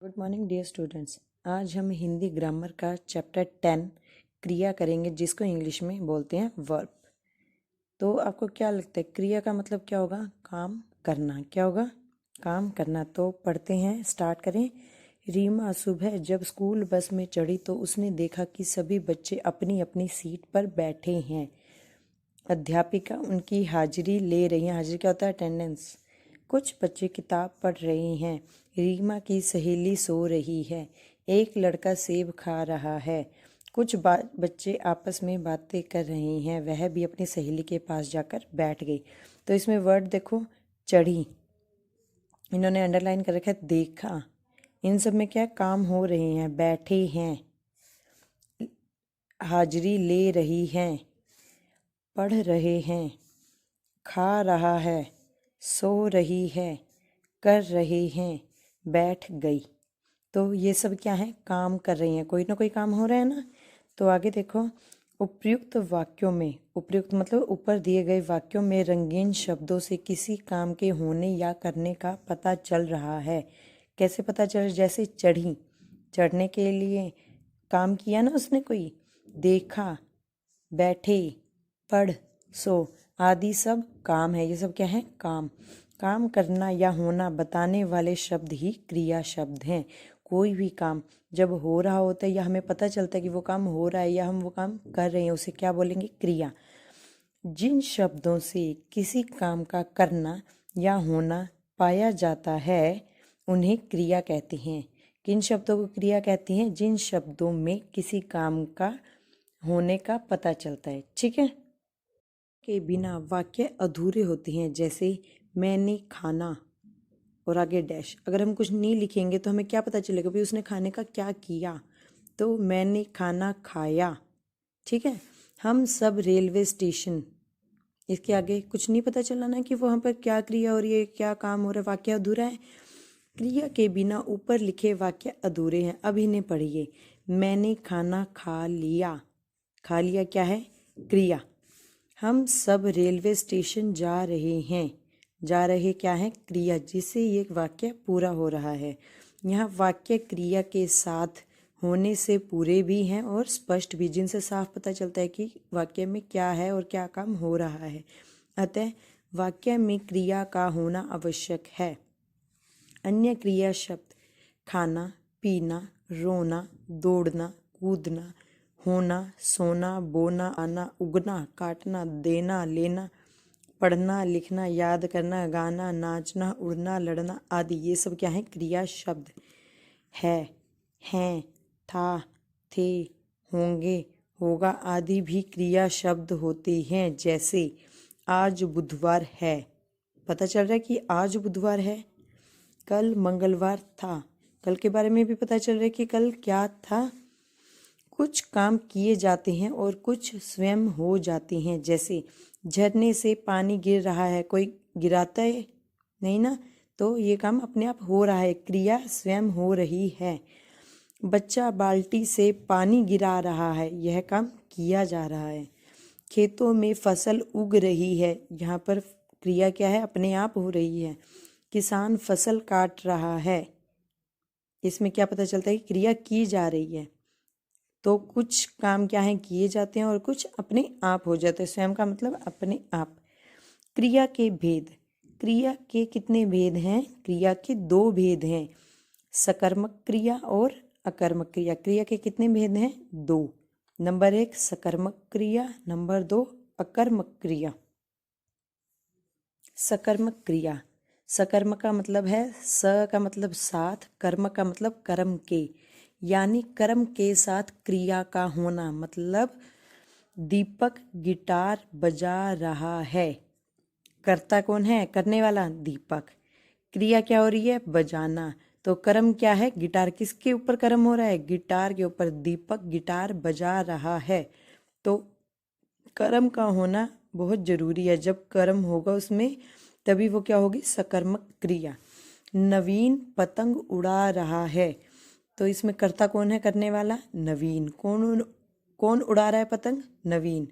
Good morning dear students. आज हम Hindi grammar का चैप्टर 10 क्रिया करेंगे, जिसको इंग्लिश में बोलते हैं वर्ब। तो आपको क्या लगता है क्रिया का मतलब क्या होगा? काम करना। क्या होगा? काम करना। तो पढ़ते हैं, स्टार्ट करें। रीमा सुबह जब स्कूल बस में चढ़ी तो उसने देखा कि सभी बच्चे अपनी अपनी सीट पर बैठे हैं। अध्यापिका उनकी हाजिरी ले रही है। हाजिरी क्या होता है? अटेंडेंस। कुछ बच्चे किताब पढ़ रहे हैं। रीमा की सहेली सो रही है। एक लड़का सेब खा रहा है। कुछ बच्चे आपस में बातें कर रहे हैं। वह भी अपनी सहेली के पास जाकर बैठ गई। तो इसमें वर्ड देखो, चढ़ी, इन्होंने अंडरलाइन कर रखा है। देखा, इन सब में क्या काम हो रहे हैं। बैठे हैं, हाजिरी ले रही हैं, पढ़ रहे हैं, खा रहा है, सो रही है, कर रहे हैं, बैठ गई। तो ये सब क्या है? काम कर रही हैं, कोई ना कोई काम हो रहा है ना। तो आगे देखो, उपयुक्त वाक्यों में, उपयुक्त मतलब ऊपर दिए गए वाक्यों में रंगीन शब्दों से किसी काम के होने या करने का पता चल रहा है। कैसे पता चल? जैसे चढ़ी, चढ़ने के लिए काम किया ना उसने कोई। देखा, बैठे, पढ़, सो आदि सब काम है। ये सब क्या है? काम। काम करना या होना बताने वाले शब्द ही क्रिया शब्द हैं। कोई भी काम जब हो रहा होता है या हमें पता चलता है कि वो काम हो रहा है या हम वो काम कर रहे हैं, उसे क्या बोलेंगे? क्रिया। जिन शब्दों से किसी काम का करना या होना पाया जाता है उन्हें क्रिया कहते हैं। किन शब्दों को क्रिया कहते हैं? जिन शब्दों में किसी काम का होने का पता चलता है। ठीक है। के बिना वाक्य अधूरे होते हैं। जैसे मैंने खाना और आगे डैश। अगर हम कुछ नहीं लिखेंगे तो हमें क्या पता चलेगा भाई उसने खाने का क्या किया? तो मैंने खाना खाया। ठीक है। हम सब रेलवे स्टेशन, इसके आगे कुछ नहीं पता चला ना कि वहाँ पर क्या क्रिया हो रही है, क्या काम हो रहा है, वाक्य अधूरा है। क्रिया के बिना ऊपर लिखे वाक्य अधूरे हैं। अब इन्हें पढ़िए। मैंने खाना खा लिया। खा लिया क्या है? क्रिया। हम सब रेलवे स्टेशन जा रहे हैं। जा रहे क्या है? क्रिया, जिससे ये वाक्य पूरा हो रहा है। यहाँ वाक्य क्रिया के साथ होने से पूरे भी हैं और स्पष्ट भी, जिनसे साफ पता चलता है कि वाक्य में क्या है और क्या काम हो रहा है। अतः वाक्य में क्रिया का होना आवश्यक है। अन्य क्रिया शब्द खाना, पीना, रोना, दौड़ना, कूदना, होना, सोना, बोना, आना, उगना, काटना, देना, लेना, पढ़ना, लिखना, याद करना, गाना, नाचना, उड़ना, लड़ना आदि, ये सब क्या है? क्रिया शब्द है, हैं, था, थे, होंगे, होगा आदि भी क्रिया शब्द होते हैं। जैसे आज बुधवार है, पता चल रहा है कि आज बुधवार है। कल मंगलवार था, कल के बारे में भी पता चल रहा है कि कल क्या था। कुछ काम किए जाते हैं और कुछ स्वयं हो जाते हैं। जैसे झरने से पानी गिर रहा है, कोई गिराता है नहीं ना, तो ये काम अपने आप हो रहा है, क्रिया स्वयं हो रही है। बच्चा बाल्टी से पानी गिरा रहा है, यह काम किया जा रहा है। खेतों में फसल उग रही है, यहाँ पर क्रिया क्या है? अपने आप हो रही है। किसान फसल काट रहा है, इसमें क्या पता चलता है कि क्रिया की जा रही है। तो कुछ काम क्या है? किए जाते हैं और कुछ अपने आप हो जाते हैं। स्वयं का मतलब अपने आप। क्रिया के भेद। क्रिया के कितने भेद हैं? क्रिया के दो भेद हैं, सकर्मक क्रिया और अकर्मक क्रिया। क्रिया के कितने भेद हैं? दो। नंबर 1 सकर्मक क्रिया, नंबर 2 अकर्मक क्रिया। सकर्मक क्रिया। सकर्म का मतलब है, स का मतलब साथ, कर्म का मतलब कर्म के, यानी कर्म के साथ क्रिया का होना। मतलब दीपक गिटार बजा रहा है। कर्ता कौन है? करने वाला दीपक। क्रिया क्या हो रही है? बजाना। तो कर्म क्या है? गिटार। किसके ऊपर कर्म हो रहा है? गिटार के ऊपर। दीपक गिटार बजा रहा है। तो कर्म का होना बहुत जरूरी है। जब कर्म होगा उसमें, तभी वो क्या होगी? सकर्मक क्रिया। नवीन पतंग उड़ा रहा है, तो इसमें कर्ता कौन है? करने वाला नवीन। कौन कौन उड़ा रहा है पतंग? नवीन।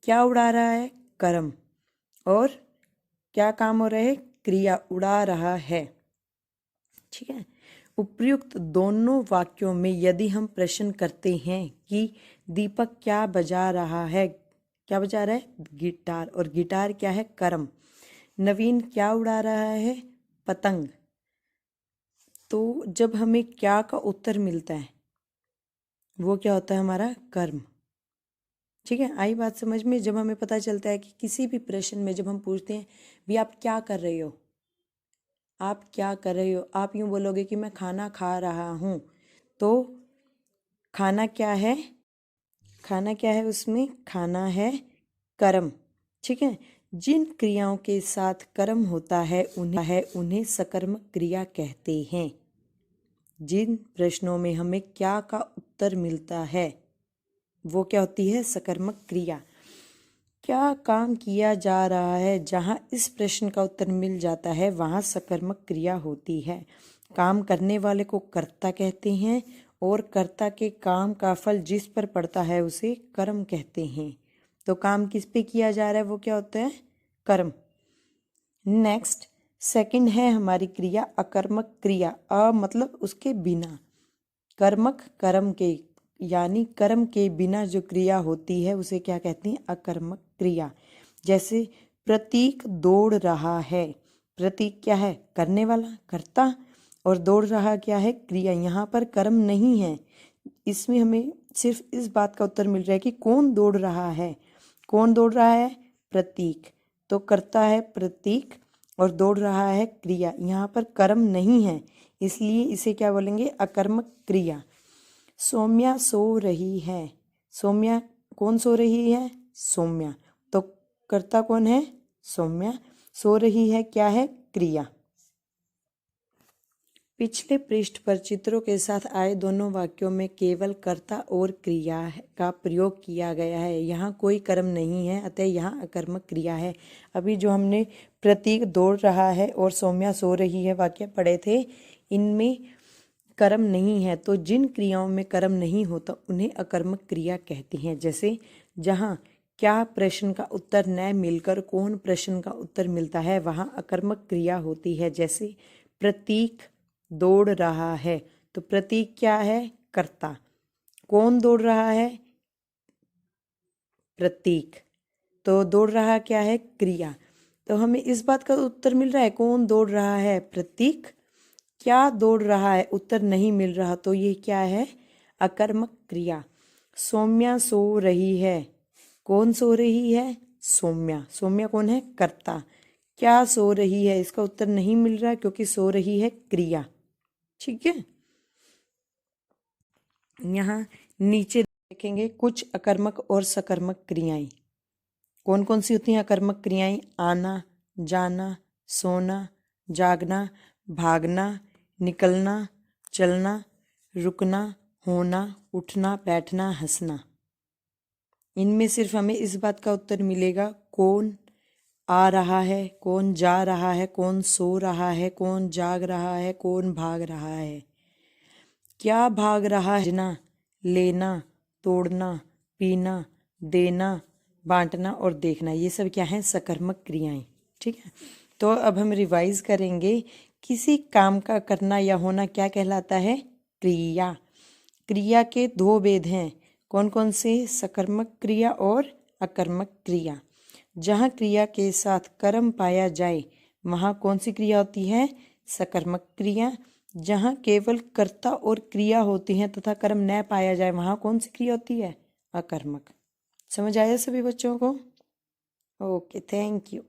क्या उड़ा रहा है? कर्म। और क्या काम हो रहा है? क्रिया, उड़ा रहा है। ठीक है। उपर्युक्त दोनों वाक्यों में यदि हम प्रश्न करते हैं कि दीपक क्या बजा रहा है, क्या बजा रहा है, गिटार, और गिटार क्या है, कर्म। नवीन क्या उड़ा रहा है, पतंग। तो जब हमें क्या का उत्तर मिलता है वो क्या होता है, हमारा कर्म। ठीक है, आई बात समझ में। जब हमें पता चलता है कि किसी भी प्रश्न में जब हम पूछते हैं भी आप क्या कर रहे हो, आप क्या कर रहे हो, आप यूँ बोलोगे कि मैं खाना खा रहा हूँ, तो खाना क्या है, खाना क्या है, उसमें खाना है कर्म। ठीक है, जिन क्रियाओं के साथ कर्म होता है उन्हें सकर्मक क्रिया कहते हैं। जिन प्रश्नों में हमें क्या का उत्तर मिलता है वो क्या होती है, सकर्मक क्रिया। क्या काम किया जा रहा है, जहाँ इस प्रश्न का उत्तर मिल जाता है वहाँ सकर्मक क्रिया होती है। काम करने वाले को कर्ता कहते हैं और कर्ता के काम का फल जिस पर पड़ता है उसे कर्म कहते हैं। तो काम किस पे किया जा रहा है वो क्या होता है, कर्म। नेक्स्ट, सेकंड है हमारी क्रिया अकर्मक क्रिया। मतलब उसके बिना, कर्मक कर्म के, यानी कर्म के बिना जो क्रिया होती है उसे क्या कहते हैं, अकर्मक क्रिया। जैसे प्रतीक दौड़ रहा है, प्रतीक क्या है, करने वाला, कर्ता, और दौड़ रहा क्या है, क्रिया। यहाँ पर कर्म नहीं है, इसमें हमें सिर्फ इस बात का उत्तर मिल रहा है कि कौन दौड़ रहा है। कौन दौड़ रहा है, प्रतीक। तो कर्ता है प्रतीक और दौड़ रहा है क्रिया। यहाँ पर कर्म नहीं है, इसलिए इसे क्या बोलेंगे, अकर्मक क्रिया। सौम्या सो रही है, सौम्या, कौन सो रही है, सौम्या। तो कर्ता कौन है, सौम्या। सो रही है क्या है, क्रिया। पिछले पृष्ठ पर चित्रों के साथ आए दोनों वाक्यों में केवल कर्ता और क्रिया का प्रयोग किया गया है। यहाँ कोई कर्म नहीं है, अतः यहाँ अकर्मक क्रिया है। अभी जो हमने प्रतीक दौड़ रहा है और सौम्या सो रही है वाक्य पढ़े थे, इनमें कर्म नहीं है। तो जिन क्रियाओं में कर्म नहीं होता उन्हें अकर्मक क्रिया कहते हैं। जैसे जहाँ क्या प्रश्न का उत्तर न मिलकर कौन प्रश्न का उत्तर मिलता है वहाँ अकर्मक क्रिया होती है। जैसे प्रतीक दौड़ रहा है, तो प्रतीक क्या है, कर्ता। कौन दौड़ रहा है, प्रतीक। तो दौड़ रहा क्या है, क्रिया। तो हमें इस बात का उत्तर मिल रहा है कौन दौड़ रहा है, प्रतीक। क्या दौड़ रहा है, उत्तर नहीं मिल रहा, तो ये क्या है, अकर्मक क्रिया। सौम्या सो रही है, कौन सो रही है, सौम्या। सौम्या कौन है, कर्ता। क्या सो रही है, इसका उत्तर नहीं मिल रहा क्योंकि सो रही है क्रिया। ठीक है, यहाँ नीचे देखेंगे कुछ अकर्मक और सकर्मक क्रियाएं। कौन कौन सी होती हैं अकर्मक क्रियाएं, आना, जाना, सोना, जागना, भागना, निकलना, चलना, रुकना, होना, उठना, बैठना, हंसना। इनमें सिर्फ हमें इस बात का उत्तर मिलेगा कौन आ रहा है, कौन जा रहा है, कौन सो रहा है, कौन जाग रहा है, कौन भाग रहा है। क्या भाग रहा है, भेजना, लेना, तोड़ना, पीना, देना, बांटना और देखना, ये सब क्या है, सकर्मक क्रियाएं। ठीक है, तो अब हम रिवाइज करेंगे। किसी काम का करना या होना क्या कहलाता है, क्रिया। क्रिया के दो भेद हैं, कौन कौन से, सकर्मक क्रिया और अकर्मक क्रिया। जहाँ क्रिया के साथ कर्म पाया जाए वहाँ कौन सी क्रिया होती है, सकर्मक क्रिया। जहाँ केवल कर्ता और क्रिया होती हैं तथा कर्म न पाया जाए वहाँ कौन सी क्रिया होती है, अकर्मक। समझ आया सभी बच्चों को? Okay, thank you.